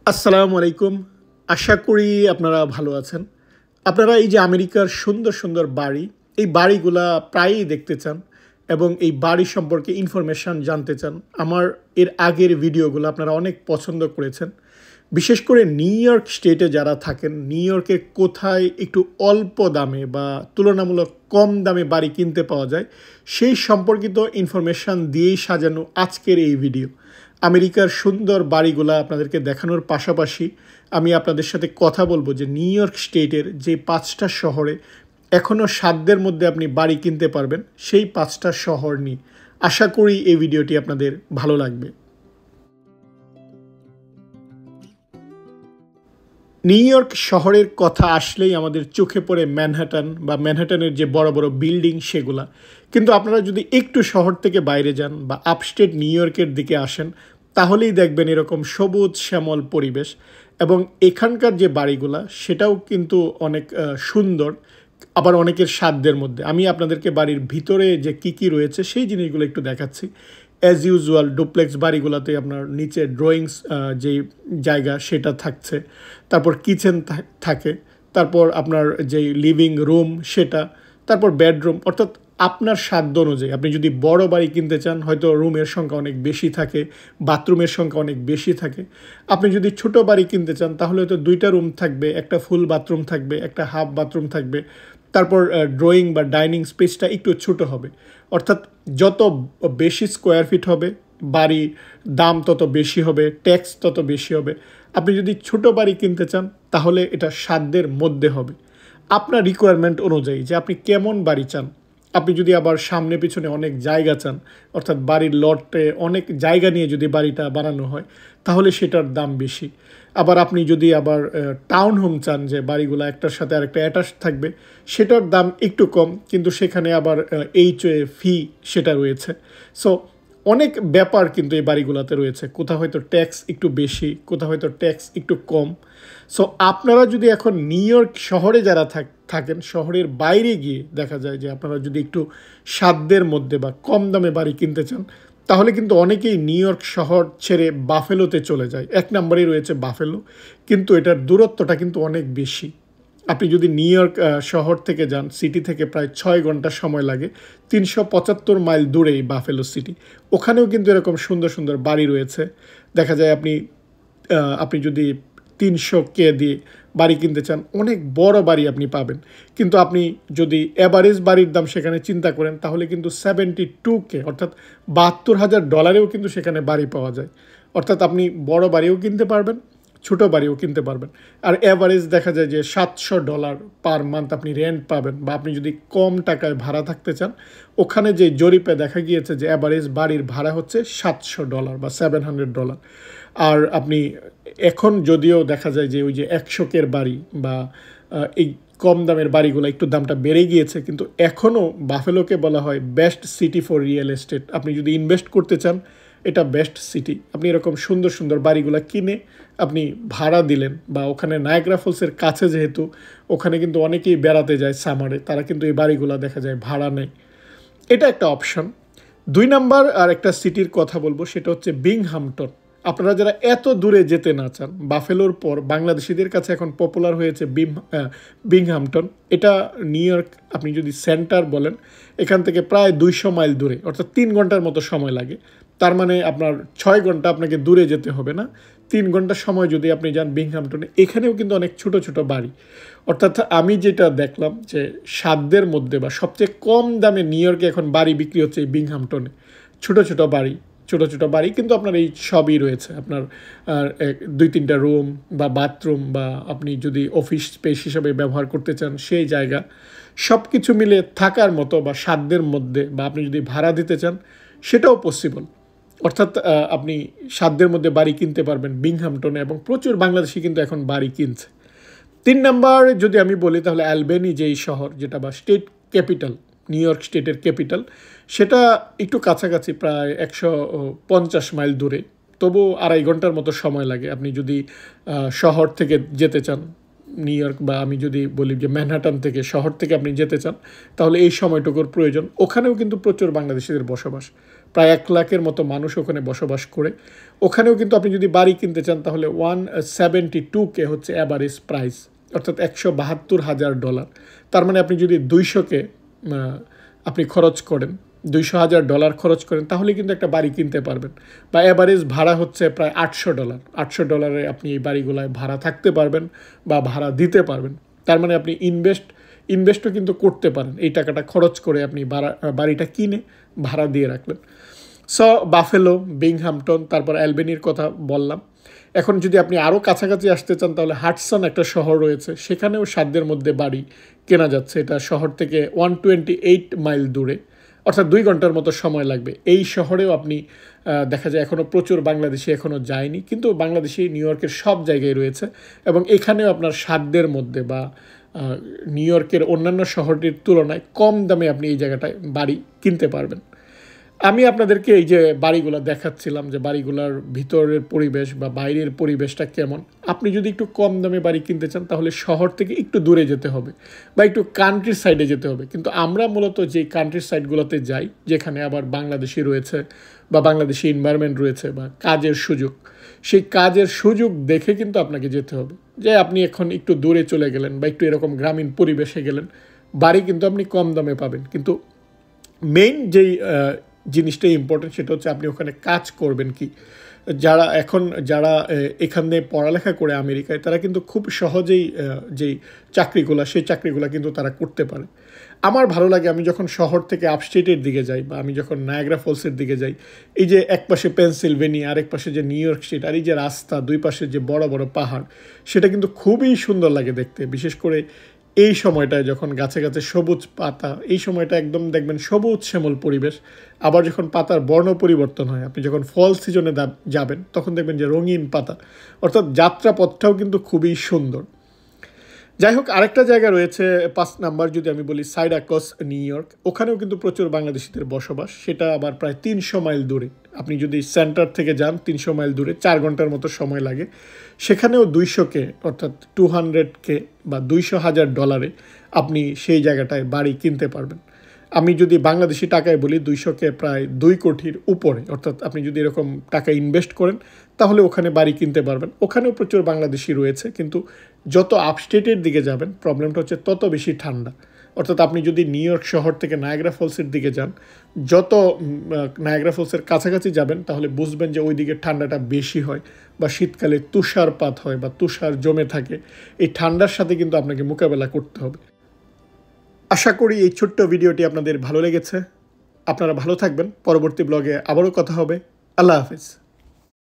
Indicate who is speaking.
Speaker 1: আসসালামু আলাইকুম। আশা করি আপনারা ভালো আছেন। আপনারা এই যে আমেরিকার সুন্দর সুন্দর বাড়ি, এই বাড়িগুলা প্রায়ই দেখতে চান এবং এই বাড়ি সম্পর্কে ইনফরমেশান জানতে চান। আমার এর আগের ভিডিওগুলো আপনারা অনেক পছন্দ করেছেন। বিশেষ করে নিউ ইয়র্ক স্টেটে যারা থাকেন, নিউ ইয়র্কের কোথায় একটু অল্প দামে বা তুলনামূলক কম দামে বাড়ি কিনতে পাওয়া যায়, সেই সম্পর্কিত ইনফরমেশান দিয়েই সাজানো আজকের এই ভিডিও। আমেরিকার সুন্দর বাড়িগুলা আপনাদেরকে দেখানোর পাশাপাশি আমি আপনাদের সাথে কথা বলবো যে নিউ ইয়র্ক স্টেটের যে 5টা শহরে এখনও সাধ্যের মধ্যে আপনি বাড়ি কিনতে পারবেন, সেই 5টা শহর নিয়ে আশা করি এই ভিডিওটি আপনাদের ভালো লাগবে। নিউ ইয়র্ক শহরের কথা আসলেই আমাদের চোখে পড়ে ম্যানহাটন বা ম্যানহাটনের যে বড় বড় বিল্ডিং সেগুলা, কিন্তু আপনারা যদি একটু শহর থেকে বাইরে যান বা আপস্টেট নিউ ইয়র্কের দিকে আসেন, তাহলেই দেখবেন এরকম সবুজ শ্যামল পরিবেশ এবং এখানকার যে বাড়িগুলা সেটাও কিন্তু অনেক সুন্দর, আবার অনেকের সাধ্যের মধ্যে। আমি আপনাদেরকে বাড়ির ভিতরে যে কী কী রয়েছে সেই জিনিসগুলো একটু দেখাচ্ছি। অ্যাজ ইউজুয়াল ডুপ্লেক্স বাড়িগুলোতে আপনার নিচে ড্রয়িংস যে জায়গা সেটা থাকছে, তারপর কিচেন থাকে, তারপর আপনার যে লিভিং রুম সেটা, তারপর বেডরুম, অর্থাৎ আপনার সাধ্য অনুযায়ী আপনি যদি বড় বাড়ি কিনতে চান হয়তো রুমের সংখ্যা অনেক বেশি থাকে, বাথরুমের সংখ্যা অনেক বেশি থাকে। আপনি যদি ছোট বাড়ি কিনতে চান তাহলে হয়তো 2টা রুম থাকবে, একটা ফুল বাথরুম থাকবে, একটা হাফ বাথরুম থাকবে, তারপর ড্রয়িং বা ডাইনিং স্পেসটা একটু ছোট হবে। অর্থাৎ যত বেশি স্কোয়ার ফিট হবে বাড়ির দাম তত বেশি হবে, ট্যাক্স তত বেশি হবে। আপনি যদি ছোট বাড়ি কিনতে চান তাহলে এটা সাধ্যের মধ্যে হবে আপনার রিকোয়ারমেন্ট অনুযায়ী, যে আপনি কেমন বাড়ি চান। আপনি যদি আবার সামনে পিছনে অনেক জায়গা চান, অর্থাৎ বাড়ির লটে অনেক জায়গা নিয়ে যদি বাড়িটা বানানো হয় তাহলে সেটার দাম বেশি। আবার আপনি যদি আবার টাউন হোম চান, যে বাড়িগুলো একটার সাথে আরেকটা অ্যাটাচ থাকবে, সেটার দাম একটু কম, কিন্তু সেখানে আবার HOA ফি সেটা রয়েছে। সো অনেক ব্যাপার কিন্তু এই বাড়িগুলোতে রয়েছে, কোথাও হয়তো ট্যাক্স একটু বেশি, কোথাও হয়তো ট্যাক্স একটু কম। সো আপনারা যদি এখন নিউ ইয়র্ক শহরে যারা থাকেন, শহরের বাইরে গিয়ে দেখা যায় যে আপনারা যদি একটু সাধ্যের মধ্যে বা কম দামে বাড়ি কিনতে চান, তাহলে কিন্তু অনেকেই নিউ ইয়র্ক শহর ছেড়ে বাফেলোতে চলে যায়। 1 নম্বরেই রয়েছে বাফেলো, কিন্তু এটার দূরত্বটা কিন্তু অনেক বেশি। আপনি যদি নিউ ইয়র্ক শহর থেকে যান, সিটি থেকে প্রায় 6 ঘন্টা সময় লাগে। 375 মাইল দূরে এই বাফেলো সিটি। ওখানেও কিন্তু এরকম সুন্দর সুন্দর বাড়ি রয়েছে। দেখা যায় আপনি যদি 300K দিয়ে বাড়ি কিনতে চান, অনেক বড় বাড়ি আপনি পাবেন। কিন্তু আপনি যদি অ্যাভারেজ বাড়ির দাম সেখানে চিন্তা করেন তাহলে কিন্তু 72K অর্থাৎ $72,000 কিন্তু সেখানে বাড়ি পাওয়া যায়। অর্থাৎ আপনি বড় বাড়িও কিনতে পারবেন, ছোট বাড়িও কিনতে পারবেন। আর অ্যাভারেজ দেখা যায় যে $700 পার মান্থ আপনি রেন্ট পাবেন। বা আপনি যদি কম টাকায় ভাড়া থাকতে চান, ওখানে যে জরিপে দেখা গিয়েছে যে অ্যাভারেজ বাড়ির ভাড়া হচ্ছে $700 বা $700। আর আপনি এখন যদিও দেখা যায় যে ওই যে 100K বাড়ি বা এই কম দামের বাড়িগুলো একটু দামটা বেড়ে গিয়েছে, কিন্তু এখনও বাফেলোকে বলা হয় best city for real estate. আপনি যদি ইনভেস্ট করতে চান এটা বেস্ট সিটি। আপনি এরকম সুন্দর সুন্দর বাড়িগুলো কিনে আপনি ভাড়া দিলেন, বা ওখানে নায়াগ্রা ফলসের কাছে যেহেতু ওখানে কিন্তু অনেকেই বেড়াতে যায় সামারে, তারা কিন্তু এই বাড়িগুলো দেখা যায় ভাড়া নেয়। এটা একটা অপশন। 2 নাম্বার আর একটা সিটির কথা বলবো, সেটা হচ্ছে বিংহামটন। আপনারা যারা এত দূরে যেতে না চান, বাফেলোর পর বাংলাদেশিদের কাছে এখন পপুলার হয়েছে বিংহামটন। এটা নিউ ইয়র্ক আপনি যদি সেন্টার বলেন, এখান থেকে প্রায় 200 মাইল দূরে, অর্থাৎ 3 ঘন্টার মতো সময় লাগে। তার মানে আপনার 6 ঘন্টা আপনাকে দূরে যেতে হবে না, 3 ঘন্টা সময় যদি আপনি যান বিংহামটনে। এখানেও কিন্তু অনেক ছোট ছোট বাড়ি, অর্থাৎ আমি যেটা দেখলাম যে সাধ্যের মধ্যে বা সবচেয়ে কম দামে নিউ ইয়র্কে এখন বাড়ি বিক্রি হচ্ছে এই বিংহামটনে। ছোট ছোট বাড়ি কিন্তু আপনার এই সবই রয়েছে। আপনার 2-3টা রুম বা বাথরুম, বা আপনি যদি অফিস স্পেস হিসাবে ব্যবহার করতে চান সেই জায়গা, সব কিছু মিলে থাকার মতো বা সাধ্যের মধ্যে, বা আপনি যদি ভাড়া দিতে চান সেটাও পসিবল। অর্থাৎ আপনি সাধ্যের মধ্যে বাড়ি কিনতে পারবেন বিংহামটনে, এবং প্রচুর বাংলাদেশি কিন্তু এখন বাড়ি কিনছে। 3 নাম্বার যদি আমি বলি তাহলে অ্যালবেনি যেই শহর, যেটা বা স্টেট ক্যাপিটাল, নিউ ইয়র্ক স্টেটের ক্যাপিটাল, সেটা একটু কাছাকাছি প্রায় 150 মাইল দূরে, তবু 2.5 ঘন্টার মতো সময় লাগে আপনি যদি শহর থেকে যেতে চান নিউ ইয়র্ক, বা আমি যদি বলি যে ম্যানহাটন থেকে শহর থেকে আপনি যেতে চান তাহলে এই সময়টুকুর প্রয়োজন। ওখানেও কিন্তু প্রচুর বাংলাদেশিদের বসবাস। প্রায় 1 লাখের মতো মানুষ ওখানে বসবাস করে। ওখানেও কিন্তু আপনি যদি বাড়ি কিনতে চান তাহলে $172K হচ্ছে অ্যাভারেজ প্রাইস, অর্থাৎ $172,000। তার মানে আপনি যদি 200K আপনি খরচ করেন, $200,000 খরচ করেন, তাহলে কিন্তু একটা বাড়ি কিনতে পারবেন। বা অ্যাভারেজ ভাড়া হচ্ছে প্রায় $800। $800 আপনি এই বাড়িগুলায় ভাড়া থাকতে পারবেন বা ভাড়া দিতে পারবেন। তার মানে আপনি ইনভেস্টও কিন্তু করতে পারেন, এই টাকাটা খরচ করে আপনি বাড়িটা কিনে ভাড়া দিয়ে রাখলেন। সো বাফেলো, বিংহামটন, তারপর অ্যালবেনির কথা বললাম। এখন যদি আপনি আরও কাছাকাছি আসতে চান তাহলে হাডসন একটা শহর রয়েছে, সেখানেও সাধ্যের মধ্যে বাড়ি কেনা যাচ্ছে। এটা শহর থেকে 128 মাইল দূরে, অর্থাৎ 2 ঘন্টার মতো সময় লাগবে। এই শহরেও আপনি দেখা যায় এখনও প্রচুর বাংলাদেশি এখনও যায়নি, কিন্তু বাংলাদেশি নিউ ইয়র্কের সব জায়গায় রয়েছে এবং এখানেও আপনার সাধ্যের মধ্যে বা নিউ ইয়র্কের অন্যান্য শহরটির তুলনায় কম দামে আপনি এই জায়গাটায় বাড়ি কিনতে পারবেন। আমি আপনাদেরকে এই যে বাড়িগুলো দেখাচ্ছিলাম, যে বাড়িগুলোর ভিতরের পরিবেশ বা বাইরের পরিবেশটা কেমন। আপনি যদি একটু কম দামে বাড়ি কিনতে চান তাহলে শহর থেকে একটু দূরে যেতে হবে বা একটু কান্ট্রি সাইডে যেতে হবে। কিন্তু আমরা মূলত যে কান্ট্রি সাইডগুলোতে যাই, যেখানে আবার বাংলাদেশি রয়েছে বা বাংলাদেশি এনভায়রনমেন্ট রয়েছে বা কাজের সুযোগ, সেই কাজের সুযোগ দেখে কিন্তু আপনাকে যেতে হবে। যে আপনি এখন একটু দূরে চলে গেলেন বা একটু এরকম গ্রামীণ পরিবেশে গেলেন, বাড়ি কিন্তু আপনি কম দামে পাবেন। কিন্তু মেইন যেই জিনিসটাই ইম্পর্টেন্ট সেটা হচ্ছে আপনি ওখানে কাজ করবেন কি। যারা এখানে পড়ালেখা করে আমেরিকায়, তারা কিন্তু খুব সহজেই যেই চাকরিগুলো, সেই চাকরিগুলো কিন্তু তারা করতে পারে। আমার ভালো লাগে, আমি যখন শহর থেকে আপস্টেটের দিকে যাই বা আমি যখন নায়াগ্রা ফলসের দিকে যাই, এই যে এক পাশে পেনসিলভেনিয়া, আরেক পাশে যে নিউ ইয়র্ক স্টেট, আর এই যে রাস্তা, দুই পাশে যে বড় বড় পাহাড়, সেটা কিন্তু খুবই সুন্দর লাগে দেখতে। বিশেষ করে এই সময়টায় যখন গাছে গাছে সবুজ পাতা, এই সময়টা একদম দেখবেন সবুজ শ্যামল পরিবেশ। আবার যখন পাতার বর্ণ পরিবর্তন হয়, আপনি যখন ফল সিজনে যাবেন তখন দেখবেন যে রঙিন পাতা, অর্থাৎ যাত্রাপথটাও কিন্তু খুবই সুন্দর। যাই হোক, আরেকটা জায়গা রয়েছে 5 নাম্বার, যদি আমি বলি সাইরাকস, নিউ ইয়র্ক। ওখানেও কিন্তু প্রচুর বাংলাদেশিদের বসবাস, সেটা আবার প্রায় 300 মাইল দূরে। আপনি যদি সেন্টার থেকে যান 300 মাইল দূরে, 4 ঘন্টার মতো সময় লাগে। সেখানেও 200K অর্থাৎ 200K বা $200,000 আপনি সেই জায়গাটায় বাড়ি কিনতে পারবেন। আমি যদি বাংলাদেশি টাকায় বলি, 200K প্রায় 2 কোটির উপরে। অর্থাৎ আপনি যদি এরকম টাকা ইনভেস্ট করেন তাহলে ওখানে বাড়ি কিনতে পারবেন। ওখানেও প্রচুর বাংলাদেশি রয়েছে, কিন্তু যত আপস্টেটের দিকে যাবেন প্রবলেমটা হচ্ছে তত বেশি ঠান্ডা। অর্থাৎ আপনি যদি নিউ ইয়র্ক শহর থেকে নায়াগ্রা ফলসের দিকে যান, যত নায়াগ্রা ফলসের কাছাকাছি যাবেন তাহলে বুঝবেন যে ওই দিকে ঠান্ডাটা বেশি হয় বা শীতকালে তুষারপাত হয় বা তুষার জমে থাকে। এই ঠান্ডার সাথে কিন্তু আপনাকে মোকাবেলা করতে হবে। আশা করি এই ছোট্ট ভিডিওটি আপনাদের ভালো লেগেছে। আপনারা ভালো থাকবেন। পরবর্তী ব্লগে আবারও কথা হবে। আল্লাহ হাফেজ।